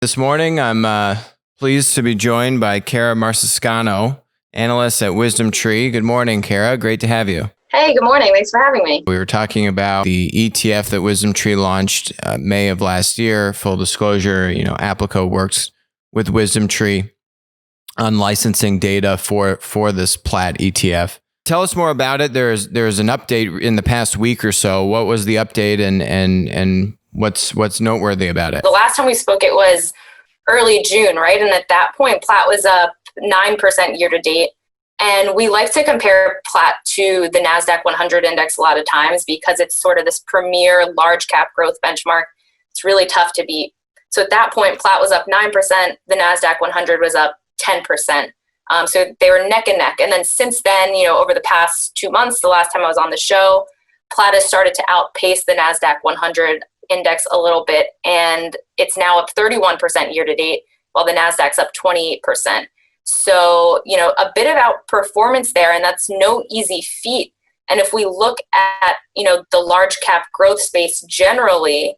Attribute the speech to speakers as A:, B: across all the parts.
A: This morning, I'm pleased to be joined by Kara Marciscano, analyst at WisdomTree. Good morning, Kara. Great to have you.
B: Hey, good morning. Thanks for having me.
A: We were talking about the ETF that WisdomTree launched May of last year. Full disclosure, Applico works with WisdomTree on licensing data for this PLAT ETF. Tell us more about it. There's an update in the past week or so. What was the update and what's noteworthy about it?
B: The last time we spoke, it was early June, right? And at that point, PLAT was up 9% year to date. And we like to compare PLAT to the NASDAQ 100 index a lot of times because it's sort of this premier large cap growth benchmark. It's really tough to beat. So at that point, PLAT was up 9%. The NASDAQ 100 was up 10%. So they were neck and neck. And then since then, over the past 2 months, the last time I was on the show, PLAT has started to outpace the NASDAQ 100 index a little bit, and it's now up 31% year to date, while the NASDAQ's up 28%. So, a bit of outperformance there, and that's no easy feat. And if we look at, the large cap growth space generally,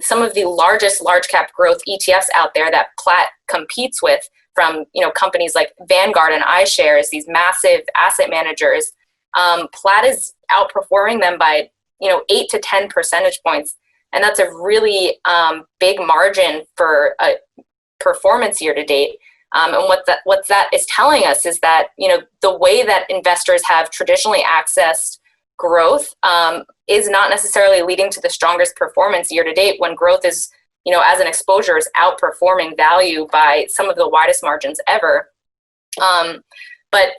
B: some of the largest large cap growth ETFs out there that PLAT competes with, from, companies like Vanguard and iShares, these massive asset managers, PLAT is outperforming them by, 8 to 10 percentage points. And that's a really big margin for performance year to date. And what that is telling us is that, the way that investors have traditionally accessed growth is not necessarily leading to the strongest performance year to date, when growth is, as an exposure, is outperforming value by some of the widest margins ever. But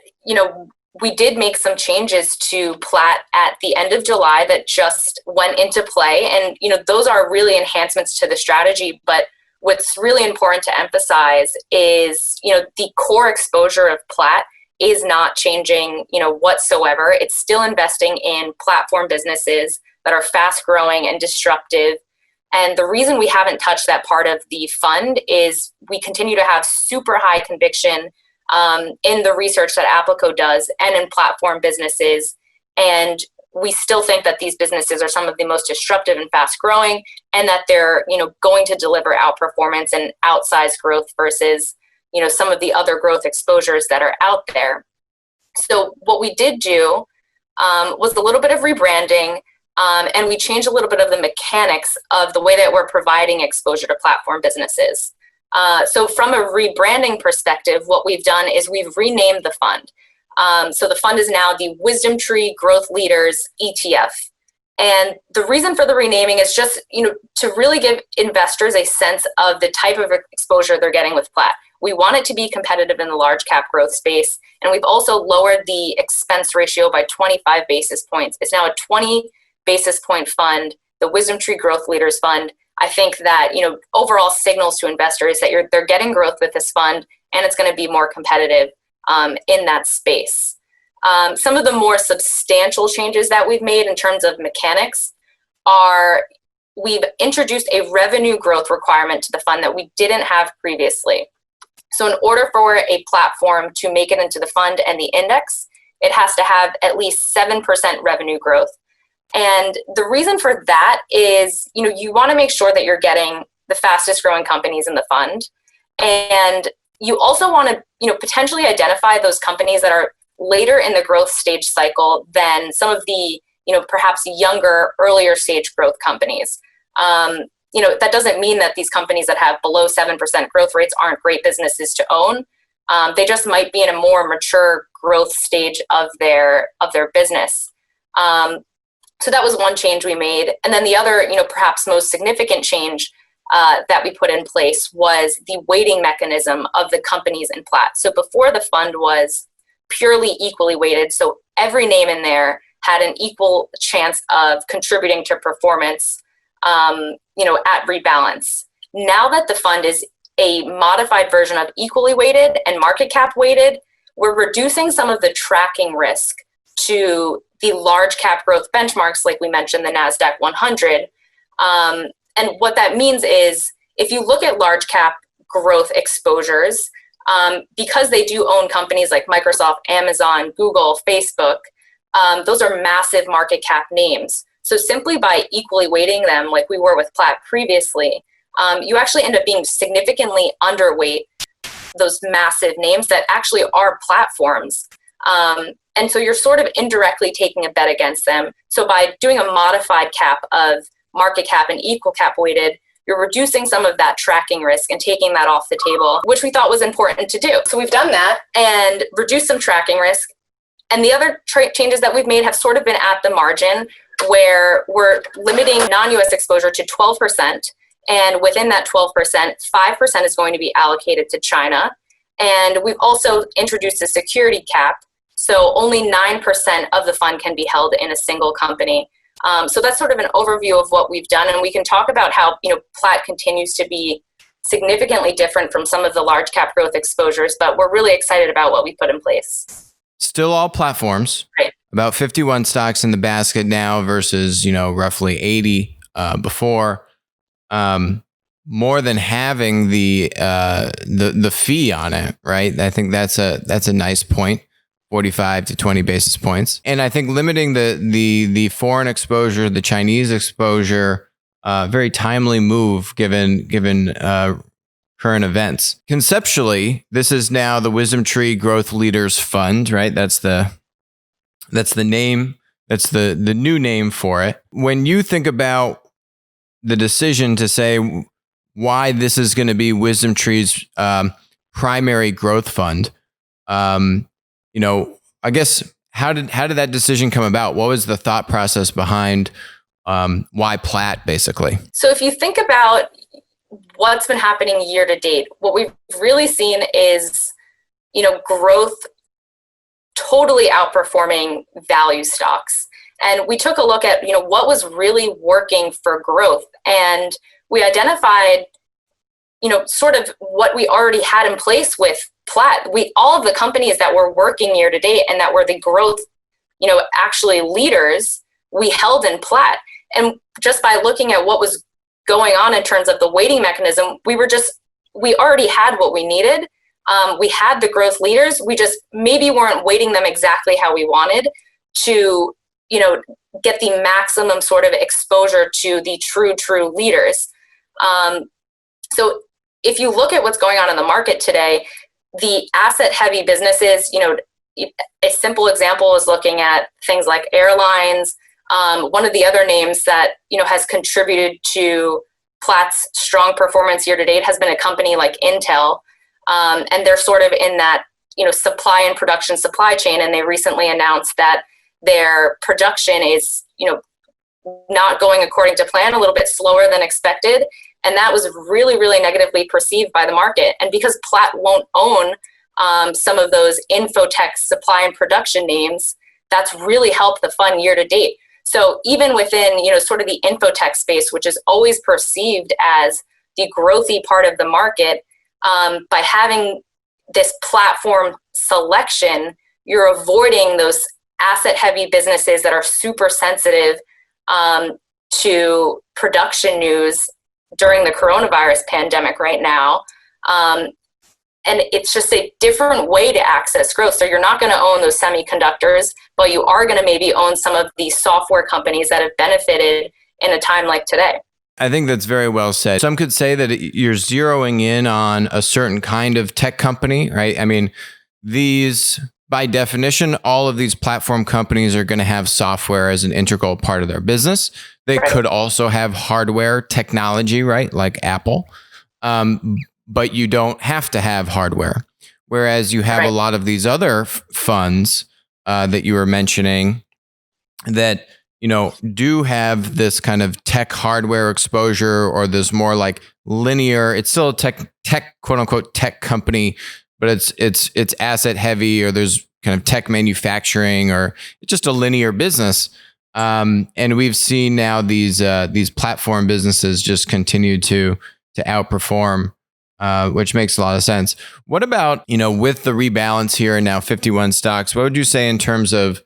B: we did make some changes to PLAT at the end of July that just went into play. And, those are really enhancements to the strategy. But what's really important to emphasize is, the core exposure of PLAT is not changing, whatsoever. It's still investing in platform businesses that are fast growing and disruptive. And the reason we haven't touched that part of the fund is we continue to have super high conviction in the research that Applico does and in platform businesses. And we still think that these businesses are some of the most disruptive and fast growing, and that they're, going to deliver outperformance and outsized growth versus, some of the other growth exposures that are out there. So what we did do was a little bit of rebranding, and we changed a little bit of the mechanics of the way that we're providing exposure to platform businesses. So from a rebranding perspective, what we've done is we've renamed the fund. So the fund is now the WisdomTree Growth Leaders ETF. And the reason for the renaming is just, to really give investors a sense of the type of exposure they're getting with PLAT. We want it to be competitive in the large cap growth space. And we've also lowered the expense ratio by 25 basis points. It's now a 20 basis point fund, the WisdomTree Growth Leaders Fund. I think that, overall signals to investors that they're getting growth with this fund, and it's going to be more competitive in that space. Some of the more substantial changes that we've made in terms of mechanics are we've introduced a revenue growth requirement to the fund that we didn't have previously. So in order for a platform to make it into the fund and the index, it has to have at least 7% revenue growth. And the reason for that is, you want to make sure that you're getting the fastest growing companies in the fund. And you also want to, potentially identify those companies that are later in the growth stage cycle than some of the, perhaps younger, earlier stage growth companies. That doesn't mean that these companies that have below 7% growth rates aren't great businesses to own. They just might be in a more mature growth stage of their business. So that was one change we made. And then the other, perhaps most significant change that we put in place was the weighting mechanism of the companies in PLAT. So before, the fund was purely equally weighted. So every name in there had an equal chance of contributing to performance, at rebalance. Now that the fund is a modified version of equally weighted and market cap weighted, we're reducing some of the tracking risk to the large cap growth benchmarks, like we mentioned, the NASDAQ 100. And what that means is, if you look at large cap growth exposures, because they do own companies like Microsoft, Amazon, Google, Facebook, those are massive market cap names. So simply by equally weighting them, like we were with PLAT previously, you actually end up being significantly underweight those massive names that actually are platforms. And so you're sort of indirectly taking a bet against them. So by doing a modified cap of market cap and equal cap weighted, you're reducing some of that tracking risk and taking that off the table, which we thought was important to do. So we've done that and reduced some tracking risk. And the other changes that we've made have sort of been at the margin, where we're limiting non-US exposure to 12%. And within that 12%, 5% is going to be allocated to China. And we've also introduced a security cap. So only 9% of the fund can be held in a single company. So that's sort of an overview of what we've done. And we can talk about how, PLAT continues to be significantly different from some of the large cap growth exposures, but we're really excited about what we put in place.
A: Still all platforms,
B: right?
A: About 51 stocks in the basket now versus, roughly 80 before. More than having the fee on it, right? I think that's a nice point. 45 to 20 basis points. And I think limiting the foreign exposure, the Chinese exposure, very timely move given current events. Conceptually, this is now the WisdomTree Growth Leaders Fund, right? That's the name. That's the new name for it. When you think about the decision to say why this is going to be WisdomTree's primary growth fund, I guess how did that decision come about? What was the thought process behind why PLAT, basically?
B: So if you think about what's been happening year to date, what we've really seen is, growth totally outperforming value stocks. And we took a look at, what was really working for growth. And we identified, sort of what we already had in place with PLAT. All of the companies that were working year to date and that were the growth, actually leaders, we held in PLAT. And just by looking at what was going on in terms of the weighting mechanism, we already had what we needed. We had the growth leaders. We just maybe weren't weighting them exactly how we wanted to, get the maximum sort of exposure to the true leaders. So if you look at what's going on in the market today, the asset heavy businesses, a simple example is looking at things like airlines. One of the other names that, has contributed to PLAT's strong performance year to date has been a company like Intel. And they're sort of in that, supply and production supply chain. And they recently announced that their production is, not going according to plan, a little bit slower than expected. And that was really, really negatively perceived by the market. And because PLAT won't own some of those infotech supply and production names, that's really helped the fund year to date. So even within, sort of the infotech space, which is always perceived as the growthy part of the market, by having this platform selection, you're avoiding those asset heavy businesses that are super sensitive to production news during the coronavirus pandemic right now. And it's just a different way to access growth. So you're not going to own those semiconductors, but you are going to maybe own some of these software companies that have benefited in a time like today.
A: I think that's very well said. Some could say that you're zeroing in on a certain kind of tech company, right? I mean, by definition, all of these platform companies are going to have software as an integral part of their business. They could also have hardware technology, right? Like Apple. But you don't have to have hardware. Whereas you have a lot of these other funds that you were mentioning that, do have this kind of tech hardware exposure, or there's more like linear. It's still a tech quote unquote tech company, but it's asset heavy, or there's kind of tech manufacturing, or it's just a linear business. And we've seen now these platform businesses just continue to outperform. Which makes a lot of sense. What about, with the rebalance here and now 51 stocks, what would you say in terms of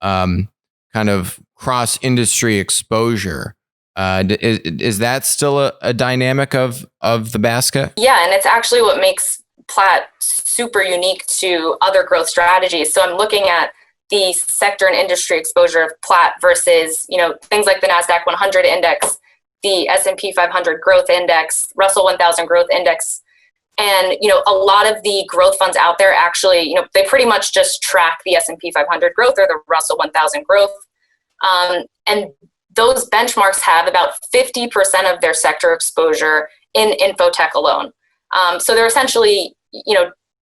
A: kind of cross-industry exposure? Is that still a dynamic of the basket?
B: Yeah, and it's actually what makes PLAT super unique to other growth strategies. So I'm looking at the sector and industry exposure of PLAT versus, things like the NASDAQ 100 index. the S&P 500 Growth Index, Russell 1000 Growth Index. And, a lot of the growth funds out there actually, they pretty much just track the S&P 500 growth or the Russell 1000 growth. And those benchmarks have about 50% of their sector exposure in infotech alone. So they're essentially,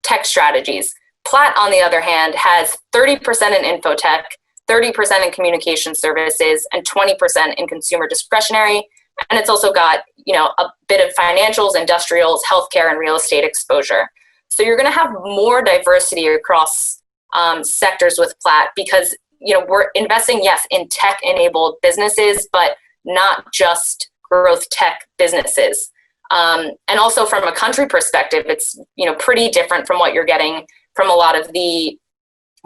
B: tech strategies. PLAT, on the other hand, has 30% in infotech, 30% in communication services, and 20% in consumer discretionary. And it's also got, a bit of financials, industrials, healthcare, and real estate exposure. So you're going to have more diversity across sectors with PLAT because, we're investing, yes, in tech-enabled businesses, but not just growth tech businesses. And also from a country perspective, it's, pretty different from what you're getting from a lot of the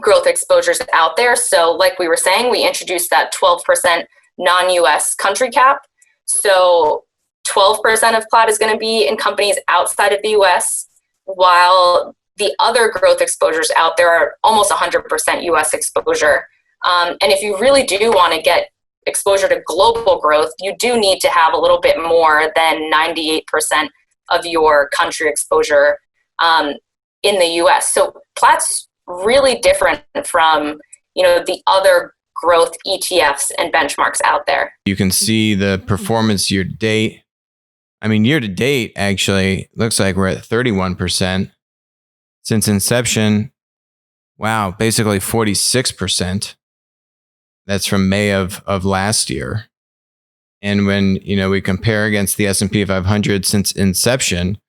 B: growth exposures out there. So like we were saying, we introduced that 12% non-US country cap. So 12% of PLAT is going to be in companies outside of the US, while the other growth exposures out there are almost 100% US exposure. And if you really do want to get exposure to global growth, you do need to have a little bit more than 98% of your country exposure in the US. So PLAT's really different from, the other growth ETFs and benchmarks out there.
A: You can see the performance year to date. I mean, year to date, actually, looks like we're at 31%. Since inception, wow, basically 46%. That's from May of last year. And when, we compare against the S&P 500 since inception,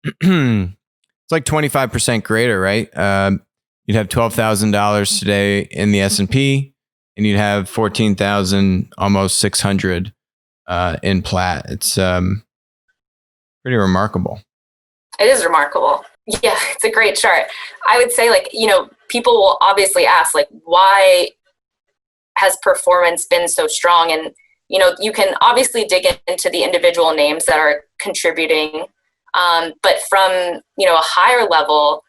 A: it's like 25% greater, right? You'd have $12,000 today in the S&P, and you'd have 14,000, almost 600 in PLAT. It's pretty remarkable.
B: It is remarkable. Yeah, it's a great chart. I would say, people will obviously ask, why has performance been so strong? And, you can obviously dig into the individual names that are contributing. But from, a higher level,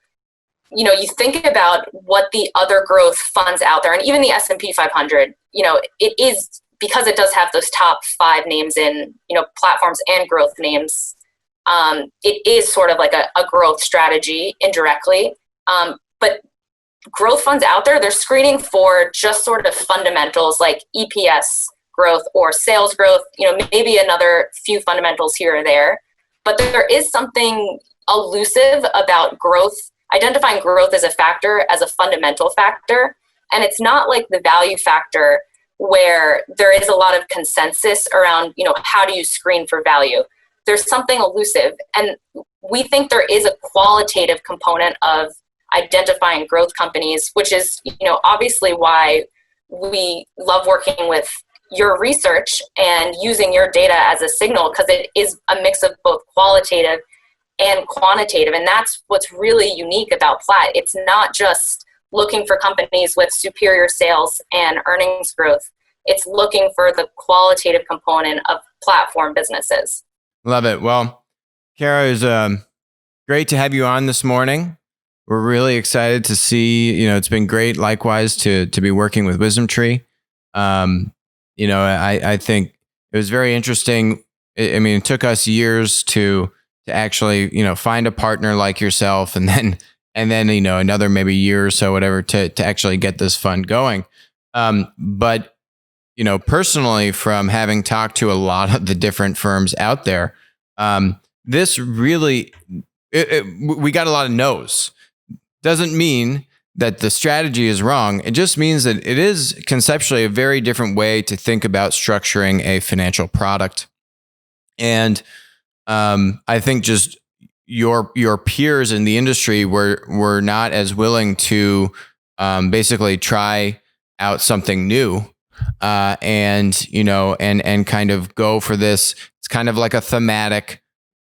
B: you think about what the other growth funds out there, and even the S&P 500, it is, because it does have those top 5 names in, platforms and growth names, it is sort of like a growth strategy indirectly. But growth funds out there, they're screening for just sort of fundamentals like EPS growth or sales growth, maybe another few fundamentals here or there. But there is something elusive about growth, identifying growth as a factor, as a fundamental factor. And it's not like the value factor where there is a lot of consensus around, how do you screen for value? There's something elusive. And we think there is a qualitative component of identifying growth companies, which is, obviously why we love working with your research and using your data as a signal, because it is a mix of both qualitative and quantitative. And that's what's really unique about PLAT. It's not just looking for companies with superior sales and earnings growth. It's looking for the qualitative component of platform businesses.
A: Love it. Well, Kara, is great to have you on this morning. We're really excited to see, it's been great likewise to be working with WisdomTree. I think it was very interesting. It took us years to actually, find a partner like yourself, and then another maybe year or so, whatever, to actually get this fund going. But personally, from having talked to a lot of the different firms out there, this really, we got a lot of no's. Doesn't mean that the strategy is wrong. It just means that it is conceptually a very different way to think about structuring a financial product. And I think just your peers in the industry were not as willing to basically try out something new and kind of go for this. It's kind of like a thematic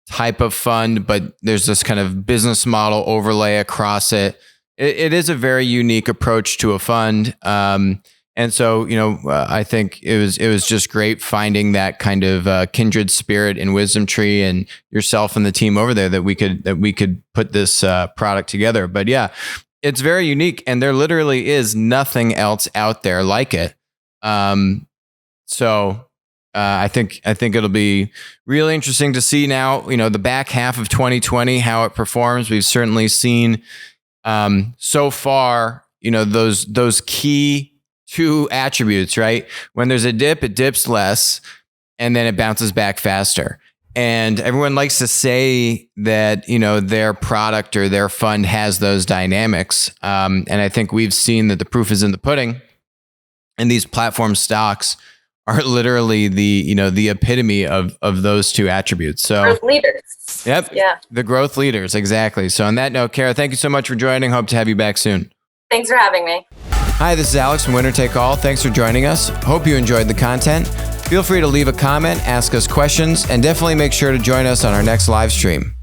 A: type of fund, but there's this kind of business model overlay across it. It is a very unique approach to a fund. And so, I think it was just great finding that kind of kindred spirit in WisdomTree and yourself and the team over there that we could put this product together. But yeah, it's very unique, and there literally is nothing else out there like it. So I think it'll be really interesting to see now, the back half of 2020, how it performs. We've certainly seen so far, those key two attributes, right? When there's a dip, it dips less and then it bounces back faster. And everyone likes to say that, their product or their fund has those dynamics. And I think we've seen that the proof is in the pudding. And these platform stocks are literally the epitome of those two attributes. So
B: growth leaders.
A: Yep.
B: Yeah.
A: The growth leaders. Exactly. So on that note, Kara, thank you so much for joining. Hope to have you back soon.
B: Thanks for having me.
A: Hi, this is Alex from Winner Take All. Thanks for joining us. Hope you enjoyed the content. Feel free to leave a comment, ask us questions, and definitely make sure to join us on our next live stream.